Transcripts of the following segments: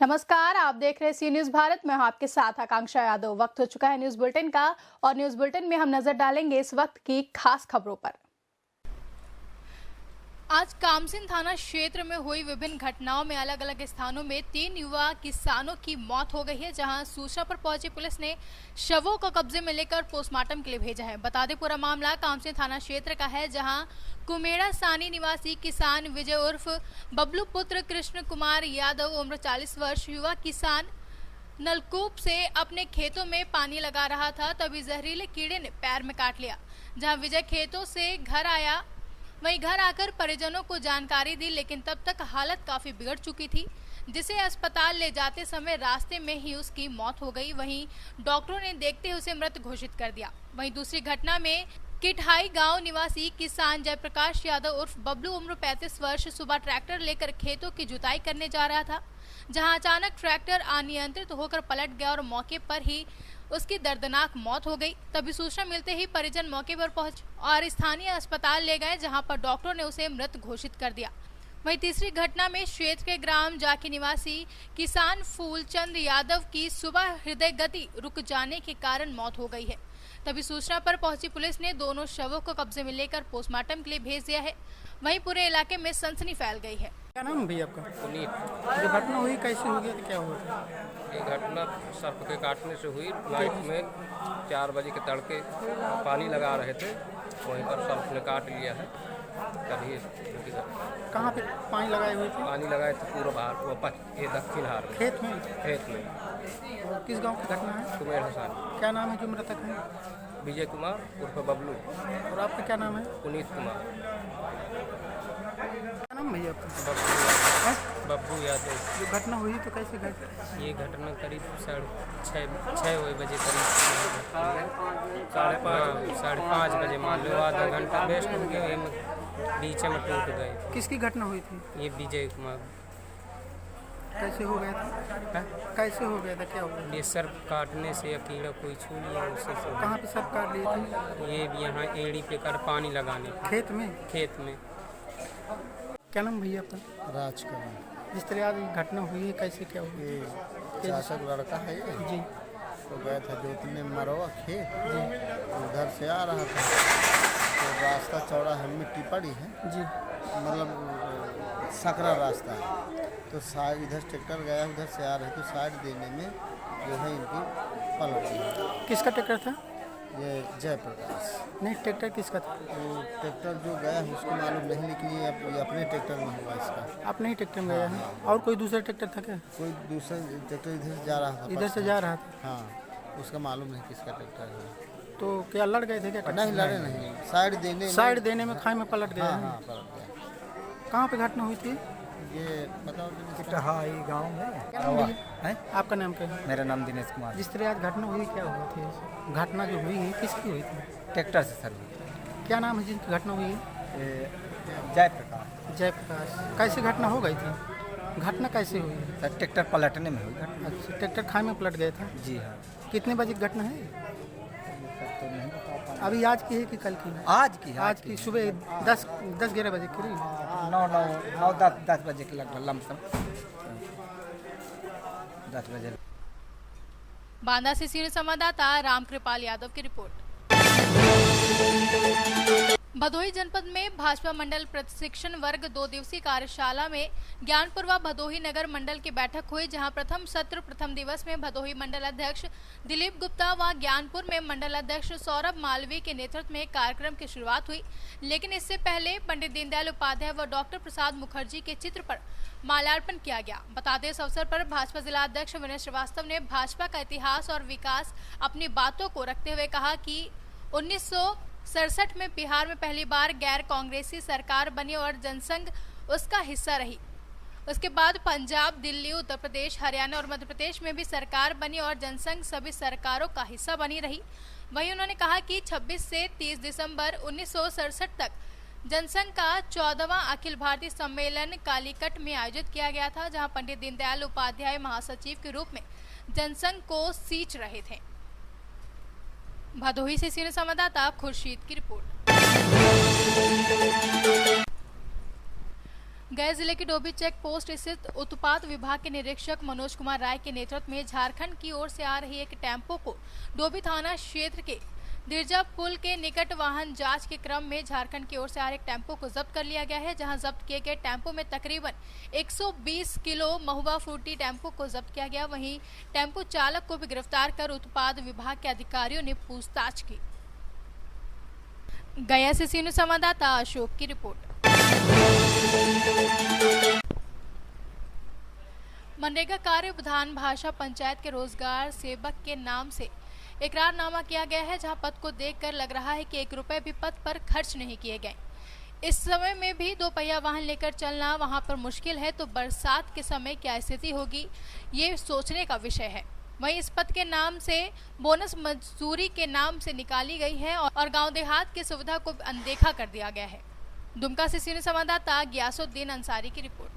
नमस्कार, आप देख रहे हैं सी न्यूज भारत। मैं हूं आपके साथ आकांक्षा यादव। वक्त हो चुका है न्यूज बुलेटिन का और न्यूज बुलेटिन में हम नजर डालेंगे इस वक्त की खास खबरों पर। आज कामसिन थाना क्षेत्र में हुई विभिन्न घटनाओं में अलग अलग स्थानों में 3 युवा किसानों की मौत हो गई है, जहां सूचना पर पहुंची पुलिस ने शवों को कब्जे में लेकर पोस्टमार्टम के लिए भेजा है। बता दें, पूरा मामला कामसिन थाना क्षेत्र का है, जहां कुमेड़ा सानी निवासी किसान विजय उर्फ बबलू पुत्र कृष्ण कुमार यादव उम्र 40 वर्ष युवा किसान नलकूप से अपने खेतों में पानी लगा रहा था, तभी जहरीले कीड़े ने पैर में काट लिया। जहां विजय खेतों से घर आया, वहीं घर आकर परिजनों को जानकारी दी, लेकिन तब तक हालत काफी बिगड़ चुकी थी, जिसे अस्पताल ले जाते समय रास्ते में ही उसकी मौत हो गई। वहीं डॉक्टरों ने देखते ही उसे मृत घोषित कर दिया। वहीं दूसरी घटना में किटहाई गांव निवासी किसान जयप्रकाश यादव उर्फ बबलू उम्र 35 वर्ष सुबह ट्रैक्टर लेकर खेतों की जुताई करने जा रहा था, जहां अचानक ट्रैक्टर अनियंत्रित होकर पलट गया और मौके पर ही उसकी दर्दनाक मौत हो गई। तभी सूचना मिलते ही परिजन मौके पर पहुंच और स्थानीय अस्पताल ले गए, जहां पर डॉक्टरों ने उसे मृत घोषित कर दिया। वहीं तीसरी घटना में क्षेत्र के ग्राम जाकी निवासी किसान फूलचंद यादव की सुबह हृदय गति रुक जाने के कारण मौत हो गई है। तभी सूचना पर पहुंची पुलिस ने दोनों शवों को कब्जे में लेकर पोस्टमार्टम के लिए भेज दिया है। वहीं पूरे इलाके में सनसनी फैल गई है। क्या नाम है भैया आपका? पुनीत। जो घटना हुई कैसे हुई तो क्या हुआ था? ये घटना सर्प के काटने से हुई। नाइट में 4 बजे के तड़के पानी लगा रहे थे, वहीं पर सर्प ने काट लिया है। तभी कहाँ पे पानी लगाए हुए थे? पानी लगाए थे पूर्व हार, ये दक्षिण हार में, खेत में। खेत में। और किस गांव की घटना है? कुमेर हसानी। क्या नाम है जो मृतक है? विजय कुमार उर्फ बबलू। और आपका क्या नाम है? पुनीत कुमार। क्या नाम भैया आपका? बब्बू यादव। जो घटना हुई तो कैसे घटना? ये घटना करीब 6:30 बजे करीब, 5:30 बजे मान लो। आधा घंटा वेस्ट हो गया, बीच में टूट गए। किसकी घटना हुई थी? ये विजय कुमार। कैसे हो गया था? कैसे हो गया था, क्या हुआ? ये सर्प काटने से या कीड़ा कोई छू लिया उससे। कहाँ पे सब काट लिए थे? ये भी यहाँ एड़ी पे कर पानी लगाने खेत में। खेत में। क्या नाम भैया आपका? राज का। जिस तरह आज घटना हुई है कैसे क्या हुई? ये चाचा का लड़का है ये। जी तो गया था जोतने मरवा खेत जी। उधर से आ रहा था तो रास्ता चौड़ा है, मिट्टी पड़ी है जी, मतलब सकरा रास्ता है। तो साइड इधर ट्रैक्टर गया, उधर से आ रहे तो साइड देने में जो है इनकी पलट गई। किसका ट्रैक्टर था? ये जयप्रकाश। नहीं, ट्रैक्टर किसका था? वो ट्रैक्टर जो गया है उसको मालूम नहीं, लेकिन ये अपने ट्रैक्टर में हुआ इसका। आपने ही ट्रैक्टर में गया है? और कोई दूसरा ट्रैक्टर था क्या? कोई दूसरा ट्रैक्टर इधर से जा रहा था। इधर से जा रहा था? हाँ, उसका मालूम नहीं किसका ट्रैक्टर है। तो क्या लड़ गए थे क्या? नहीं लड़े नहीं, साइड देने में खाई में पलट गया हाँ है। हाँ पलट गया। कहाँ पे घटना हुई थी? ये बताओ किटहाई गांव में। क्या नाम है? आपका नाम क्या है? मेरा नाम दिनेश कुमार। जिस तरह आज घटना हुई क्या हुआ थी? घटना जो हुई है किसकी हुई थी? ट्रैक्टर से सर। क्या नाम है जिनकी घटना हुई है? जयप्रकाश। जयप्रकाश। कैसे घटना हो गई थी? घटना कैसे हुई? सर ट्रैक्टर पलटने में हुई घटना। अच्छा, ट्रैक्टर खाई में पलट गया था? जी हाँ। कितने बजे की घटना है? तो नहीं बता पा। अभी आज की है कि कल की? आज की सुबह 10-11 बजे की। 9-10 बजे के लगभग लमसम 10 बजे। बांदा से सीनियर संवाददाता रामकृपाल यादव की रिपोर्ट। भदोही जनपद में भाजपा मंडल प्रशिक्षण वर्ग 2 दिवसीय कार्यशाला में ज्ञानपुर व भदोही नगर मंडल की बैठक हुई, जहां प्रथम सत्र प्रथम दिवस में भदोही मंडल अध्यक्ष दिलीप गुप्ता व ज्ञानपुर में मंडल अध्यक्ष सौरभ मालवीय के नेतृत्व में कार्यक्रम की शुरुआत हुई। लेकिन इससे पहले पंडित दीनदयाल उपाध्याय व डॉक्टर प्रसाद मुखर्जी के चित्र पर माल्यार्पण किया गया। बता दें, इस अवसर पर भाजपा जिला अध्यक्ष विनय श्रीवास्तव ने भाजपा का इतिहास और विकास अपनी बातों को रखते हुए कहा कि 1967 में बिहार में पहली बार गैर कांग्रेसी सरकार बनी और जनसंघ उसका हिस्सा रही। उसके बाद पंजाब, दिल्ली, उत्तर प्रदेश, हरियाणा और मध्य प्रदेश में भी सरकार बनी और जनसंघ सभी सरकारों का हिस्सा बनी रही। वहीं उन्होंने कहा कि 26 से 30 दिसंबर 1967 तक जनसंघ का 14वां अखिल भारतीय सम्मेलन कालीकट में आयोजित किया गया था, जहां पंडित दीनदयाल उपाध्याय महासचिव के रूप में जनसंघ को सींच रहे थे। भदोही से सीनियर संवाददाता खुर्शीद की रिपोर्ट। गया जिले की डोभी चेक पोस्ट स्थित उत्पाद विभाग के निरीक्षक मनोज कुमार राय के नेतृत्व में झारखंड की ओर से आ रही एक टेम्पो को डोभी थाना क्षेत्र के दिरजा पुल के निकट वाहन जांच के क्रम में झारखंड की ओर से आ रहे एक टेम्पो को जब्त कर लिया गया है, जहां जब्त किए गए टेम्पो में तकरीबन 120 किलो महुआ फ्रूटी टेम्पो को जब्त किया गया। वहीं टेम्पो चालक को भी गिरफ्तार कर उत्पाद विभाग के अधिकारियों ने पूछताछ की। गया से सीनियर संवाददाता अशोक की रिपोर्ट। मनरेगा कार्य विधान भाषा पंचायत के रोजगार सेवक के नाम से इकरारनामा किया गया है, जहां पद को देखकर लग रहा है कि 1 रुपए भी पद पर खर्च नहीं किए गए। इस समय में भी 2 पहिया वाहन लेकर चलना वहां पर मुश्किल है, तो बरसात के समय क्या स्थिति होगी, ये सोचने का विषय है। वहीं इस पद के नाम से बोनस मजदूरी के नाम से निकाली गई है और गांव देहात की सुविधा को अनदेखा कर दिया गया है। दुमका से सीनियर संवाददाता गियासुद्दीन अंसारी की रिपोर्ट।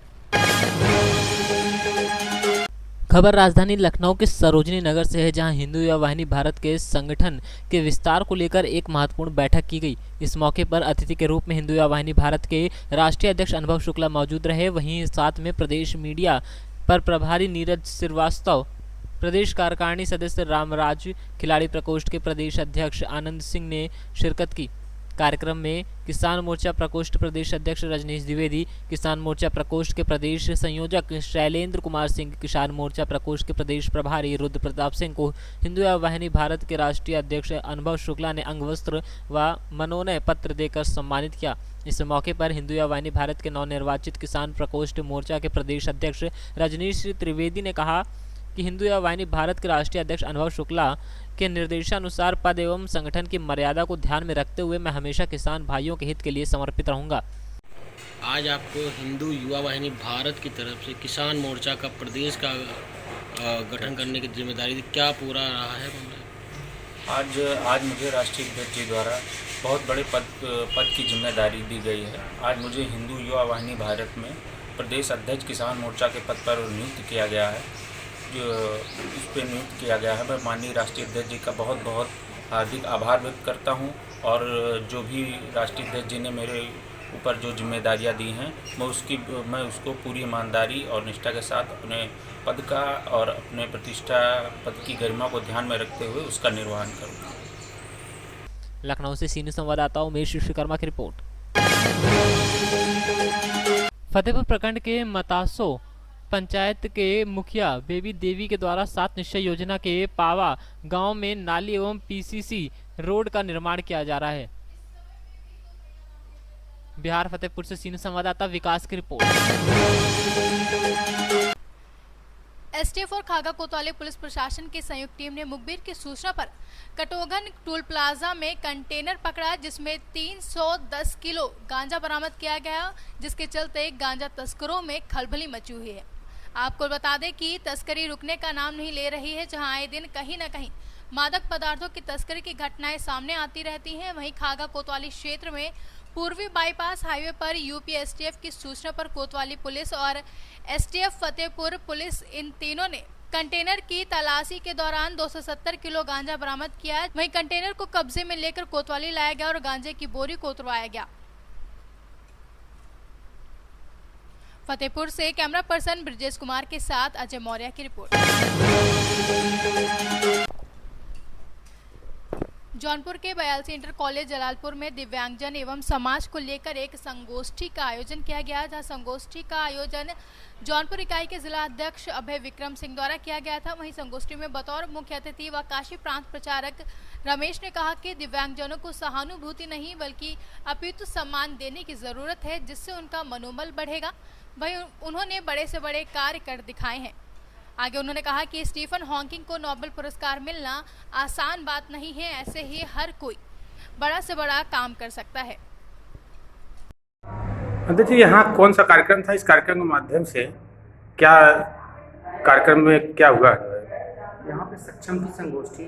खबर राजधानी लखनऊ के सरोजनी नगर से है, जहां हिंदू युवा वाहिनी भारत के संगठन के विस्तार को लेकर एक महत्वपूर्ण बैठक की गई। इस मौके पर अतिथि के रूप में हिंदू युवा वाहिनी भारत के राष्ट्रीय अध्यक्ष अनुभव शुक्ला मौजूद रहे। वहीं साथ में प्रदेश मीडिया पर प्रभारी नीरज श्रीवास्तव, प्रदेश कार्यकारिणी सदस्य रामराज, खिलाड़ी प्रकोष्ठ के प्रदेश अध्यक्ष आनंद सिंह ने शिरकत की। कार्यक्रम में किसान मोर्चा प्रकोष्ठ प्रदेश अध्यक्ष रजनीश द्विवेदी, किसान मोर्चा प्रकोष्ठ के प्रदेश संयोजक शैलेंद्र कुमार सिंह, किसान मोर्चा प्रकोष्ठ के प्रदेश प्रभारी रुद्र प्रताप सिंह को हिंदू युवा वाहिनी भारत के राष्ट्रीय अध्यक्ष अनुभव शुक्ला ने अंगवस्त्र व मनोनय पत्र देकर सम्मानित किया। इस मौके पर हिंदू युवा वाहिनी भारत के नवनिर्वाचित किसान प्रकोष्ठ मोर्चा के प्रदेश अध्यक्ष रजनीश त्रिवेदी ने कहा कि हिंदू युवा वाहिनी भारत के राष्ट्रीय अध्यक्ष अनुभव शुक्ला के निर्देशानुसार पद एवं संगठन की मर्यादा को ध्यान में रखते हुए मैं हमेशा किसान भाइयों के हित के लिए समर्पित रहूंगा। आज आपको हिंदू युवा वाहिनी भारत की तरफ से किसान मोर्चा का प्रदेश का गठन करने की जिम्मेदारी थी, क्या पूरा रहा है? आज मुझे राष्ट्रीय अध्यक्ष जी द्वारा बहुत बड़े पद की जिम्मेदारी दी गई है। आज मुझे हिंदू युवा वाहिनी भारत में प्रदेश अध्यक्ष किसान मोर्चा के पद पर नियुक्त किया गया है। जो इस पर नियुक्त किया गया है, मैं माननीय राष्ट्रीय अध्यक्ष जी का बहुत बहुत हार्दिक आभार व्यक्त करता हूं। और जो भी राष्ट्रीय अध्यक्ष जी ने मेरे ऊपर जो जिम्मेदारियां दी हैं, मैं उसको पूरी ईमानदारी और निष्ठा के साथ अपने पद का और अपने प्रतिष्ठा पद की गरिमा को ध्यान में रखते हुए उसका निर्वहन करूँगा। लखनऊ से सीनियर संवाददाता उमेश विश्वकर्मा की रिपोर्ट। फतेहपुर प्रखंड के मतासो पंचायत के मुखिया बेबी देवी के द्वारा 7 निश्चय योजना के पावा गांव में नाली एवं पीसीसी रोड का निर्माण किया जा रहा है। बिहार फतेहपुर से सीनियर संवाददाता विकास की रिपोर्ट। एसटीएफ और खागा कोतवाली पुलिस प्रशासन की संयुक्त टीम ने मुखबिर की सूचना पर कटोगन टोल प्लाजा में कंटेनर पकड़ा, जिसमें 310 किलो गांजा बरामद किया गया, जिसके चलते गांजा तस्करों में खलबली मची हुई है। आपको बता दें कि तस्करी रुकने का नाम नहीं ले रही है, जहां आए दिन कहीं न कहीं मादक पदार्थों की तस्करी की घटनाएं सामने आती रहती हैं। वहीं खागा कोतवाली क्षेत्र में पूर्वी बाईपास हाईवे पर यूपी एसटीएफ की सूचना पर कोतवाली पुलिस और एसटीएफ फतेहपुर पुलिस इन तीनों ने कंटेनर की तलाशी के दौरान 270 किलो गांजा बरामद किया। वहीं कंटेनर को कब्जे में लेकर कोतवाली लाया गया और गांजे की बोरी को उतरवाया गया। फतेहपुर से कैमरा पर्सन ब्रजेश कुमार के साथ अजय मौर्य की रिपोर्ट। जौनपुर के बयालसी इंटर कॉलेज जलालपुर में दिव्यांगजन एवं समाज को लेकर एक संगोष्ठी का आयोजन किया गया, जहां संगोष्ठी का आयोजन जौनपुर इकाई के जिला अध्यक्ष अभय विक्रम सिंह द्वारा किया गया था। वहीं संगोष्ठी में बतौर मुख्य अतिथि व काशी प्रांत प्रचारक रमेश ने कहा कि दिव्यांगजनों को सहानुभूति नहीं बल्कि अपितु सम्मान देने की जरूरत है, जिससे उनका मनोबल बढ़ेगा। वहीं उन्होंने बड़े से बड़े कार्य कर दिखाए हैं। आगे उन्होंने कहा कि स्टीफन हॉकिंग को नोबेल पुरस्कार मिलना आसान बात नहीं है, ऐसे ही हर कोई बड़ा से बड़ा काम कर सकता है। अध्यक्ष जी, यहाँ कौन सा कार्यक्रम था? इस कार्यक्रम के माध्यम से क्या कार्यक्रम में क्या हुआ? यहाँ पे सक्षम की संगोष्ठी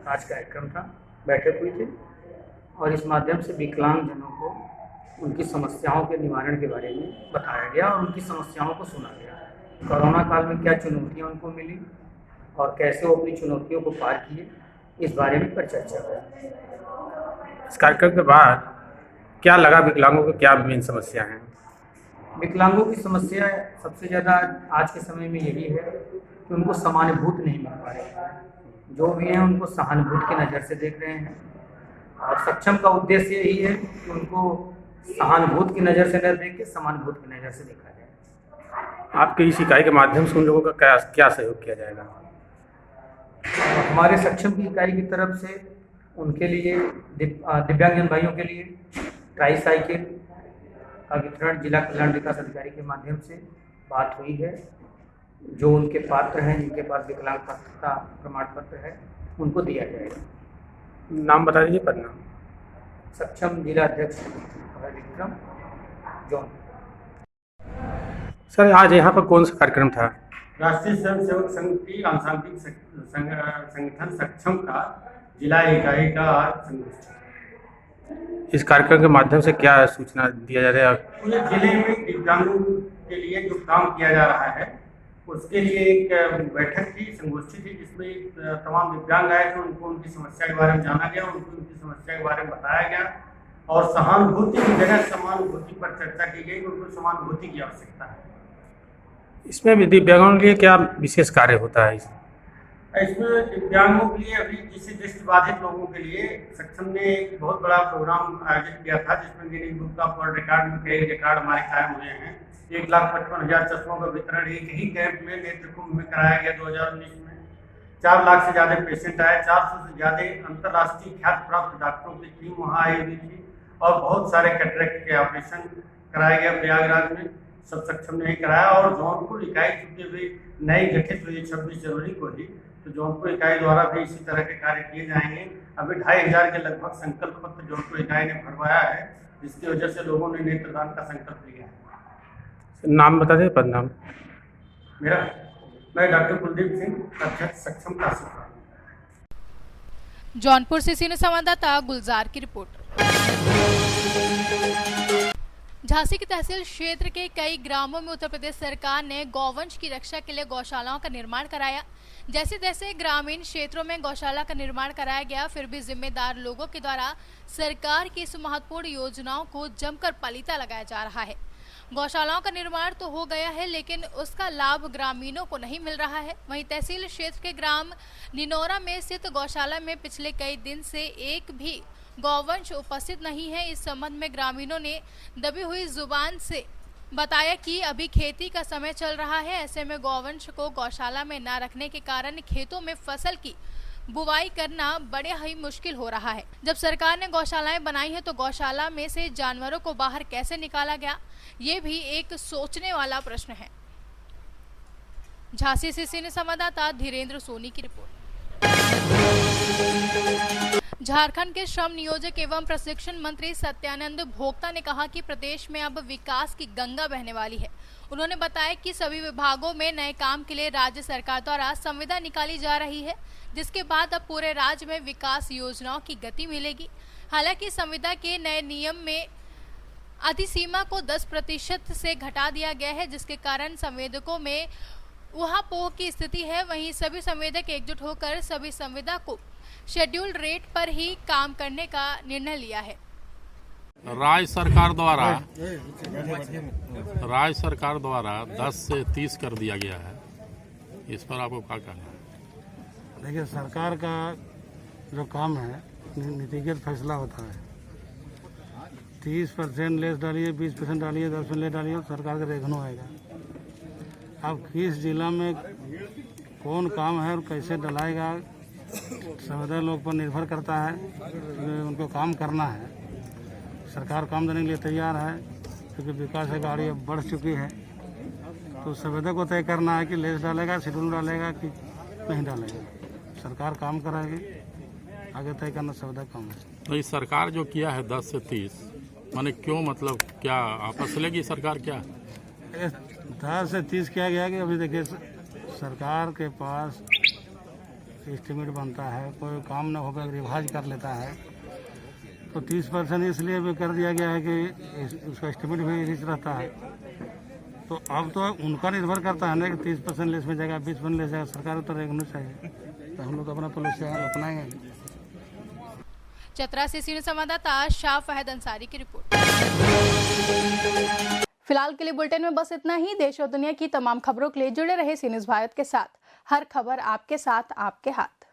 आज कार्यक्रम था, बैठक हुई थी और इस माध्यम से विकलांग जनों को उनकी समस्याओं के निवारण के बारे में बताया गया और उनकी समस्याओं को सुना गया। कोरोना काल में क्या चुनौतियाँ उनको मिली और कैसे वो अपनी चुनौतियों को पार किए, इस बारे में पर चर्चा हुई। इस कार्यक्रम के बाद क्या लगा, विकलांगों को क्या मेन समस्या है? विकलांगों की समस्या सबसे ज़्यादा आज के समय में यही है कि उनको समानुभूति नहीं मिल पा रही है। जो भी हैं उनको सहानुभूति की नज़र से देख रहे हैं और सक्षम का उद्देश्य यही है कि उनको सहानुभूति की नज़र से न देख के समानुभूति की नज़र से देखा जाए। आपकी इस इकाई के माध्यम से उन लोगों का क्या क्या सहयोग किया जाएगा? हमारे सक्षम की इकाई की तरफ से उनके लिए दिव्यांगजन भाइयों के लिए ट्राईसाइकिल का वितरण जिला कल्याण विकास अधिकारी के माध्यम से बात हुई है। जो उनके पात्र हैं, जिनके पास विकलांग पात्रता प्रमाण पत्र है, उनको दिया जाएगा। नाम बता दीजिए, पदनाम। सक्षम जिला अध्यक्ष विक्रम जौन। सर, आज यहाँ पर कौन सा कार्यक्रम था? राष्ट्रीय स्वयंसेवक संघ की आंतरिक संगठन सक्षम का जिला इकाई का संगोष्ठी। इस कार्यक्रम के माध्यम से क्या सूचना दिया जा रहा है? पूरे जिले में दिव्यांगों के लिए जो काम किया जा रहा है उसके लिए एक बैठक थी, संगोष्ठी थी, जिसमें तमाम दिव्यांग आए थे। उनको उनकी समस्या के बारे में जाना गया, उनको उनकी समस्या के बारे में बताया गया और सहानुभूति की जगह समानुभूति पर चर्चा की गई। उनको समानुभूति की आवश्यकता है। इसमें भी दिव्यांगों के लिए क्या विशेष कार्य होता है? इसमें दिव्यांगों के लिए अभी जिसे दृष्टिबाधित लोगों के लिए सक्षम ने एक बहुत बड़ा प्रोग्राम आयोजित किया था, जिसमें Guinness book of world record में कई रिकॉर्ड हमारे कायम हुए हैं। 1,55,000 चश्मों का वितरण एक ही कैंप में नेत्र कुंभ में कराया गया 2019 में। 4 लाख से ज़्यादा पेशेंट आए, 400 से ज़्यादा अंतर्राष्ट्रीय ख्याति प्राप्त डॉक्टरों की टीम वहाँ आई हुई थी और बहुत सारे कैटरेक्ट के ऑपरेशन कराए गए प्रयागराज में। सब सक्षम ने ही कराया और जौनपुर इकाई चूंकि हुई नई गठित हुई 26 जनवरी को ही, तो जौनपुर इकाई द्वारा भी इसी तरह के कार्य किए जाएंगे। अभी 2,500 के लगभग संकल्प पत्र जौनपुर इकाई ने भरवाया है, जिसकी वजह से लोगों ने नेत्रदान का संकल्प लिया है। नाम बता दें, पदनाम। मैं डॉक्टर कुलदीप सिंह, अध्यक्ष सक्षम का। जौनपुर से सीनियर संवाददाता गुलजार की रिपोर्ट। झांसी की तहसील क्षेत्र के कई ग्रामों में उत्तर प्रदेश सरकार ने गौवंश की रक्षा के लिए गौशालाओं का निर्माण कराया। जैसे जैसे ग्रामीण क्षेत्रों में गौशाला का निर्माण कराया गया, फिर भी जिम्मेदार लोगों के द्वारा सरकार की इस महत्वपूर्ण योजनाओं को जमकर पलीता लगाया जा रहा है। गौशालाओं का निर्माण तो हो गया है, लेकिन उसका लाभ ग्रामीणों को नहीं मिल रहा है। वहीं तहसील क्षेत्र के ग्राम निनौरा में स्थित गौशाला में पिछले कई दिन से एक भी गौवंश उपस्थित नहीं है। इस संबंध में ग्रामीणों ने दबी हुई जुबान से बताया कि अभी खेती का समय चल रहा है। ऐसे में गौवंश को गौशाला में न रखने के कारण खेतों में फसल की बुवाई करना बड़े ही मुश्किल हो रहा है। जब सरकार ने गौशालाएं बनाई है तो गौशाला में से जानवरों को बाहर कैसे निकाला गया, ये भी एक सोचने वाला प्रश्न है। झांसी से सीनियर संवाददाता धीरेन्द्र सोनी की रिपोर्ट। झारखंड के श्रम नियोजक एवं प्रशिक्षण मंत्री सत्यानंद भोक्ता ने कहा कि प्रदेश में अब विकास की गंगा बहने वाली है। उन्होंने बताया कि सभी विभागों में नए काम के लिए राज्य सरकार द्वारा संविदा निकाली जा रही है, जिसके बाद अब पूरे राज्य में विकास योजनाओं की गति मिलेगी। हालांकि संविदा के नए नियम में अधिसीमा को 10% से घटा दिया गया है, जिसके कारण संवेदकों में ऊहापोह की स्थिति है। वहीं सभी संवेदक एकजुट होकर सभी संविदा को शेड्यूल्ड रेट पर ही काम करने का निर्णय लिया है। राज्य सरकार द्वारा 10 से 30 कर दिया गया है। इस पर आपको क्या कहना है? देखिए, सरकार का जो काम है नीतिगत फैसला होता है। 30% लेस डालिए, 20% डालिए, 10% लेस डालिए, सरकार का रेगनो आएगा। अब किस जिला में कौन काम है और कैसे डलाएगा, संविदा लोग पर निर्भर करता है। उनको काम करना है, सरकार काम देने के लिए तैयार है, क्योंकि विकास की गाड़ी अब बढ़ चुकी है। तो संविदा को तय करना है कि लेस डालेगा, शेड्यूल डालेगा कि नहीं डालेगा। सरकार काम कराएगी, आगे तय करना संविदा काम है। तो इस सरकार जो किया है 10 से 30, माने क्यों, मतलब क्या आपस लेगी सरकार? क्या 10 से 30 किया गया कि अभी देखिए सरकार के पास एस्टिमेट बनता है, कोई काम न होकर रिवाइज कर लेता है, तो 30% इसलिए भी कर दिया गया है कि उसका एस्टिमेट भी रिच रहता है। तो अब तो उनका निर्भर करता है ना कि 30% लेस में जाएगा, 20% लेस जाएगा। सरकार तो रेगनो चाहिए, तो हम लोग अपना पॉलिसी अपनाएंगे। चतरा से सीनियर संवाददाता शाह फहद अंसारी की रिपोर्ट। फिलहाल के लिए बुलेटिन में बस इतना ही। देश और दुनिया की तमाम खबरों के लिए जुड़े रहे सी न्यूज़ भारत के साथ। हर खबर आपके साथ, आपके हाथ।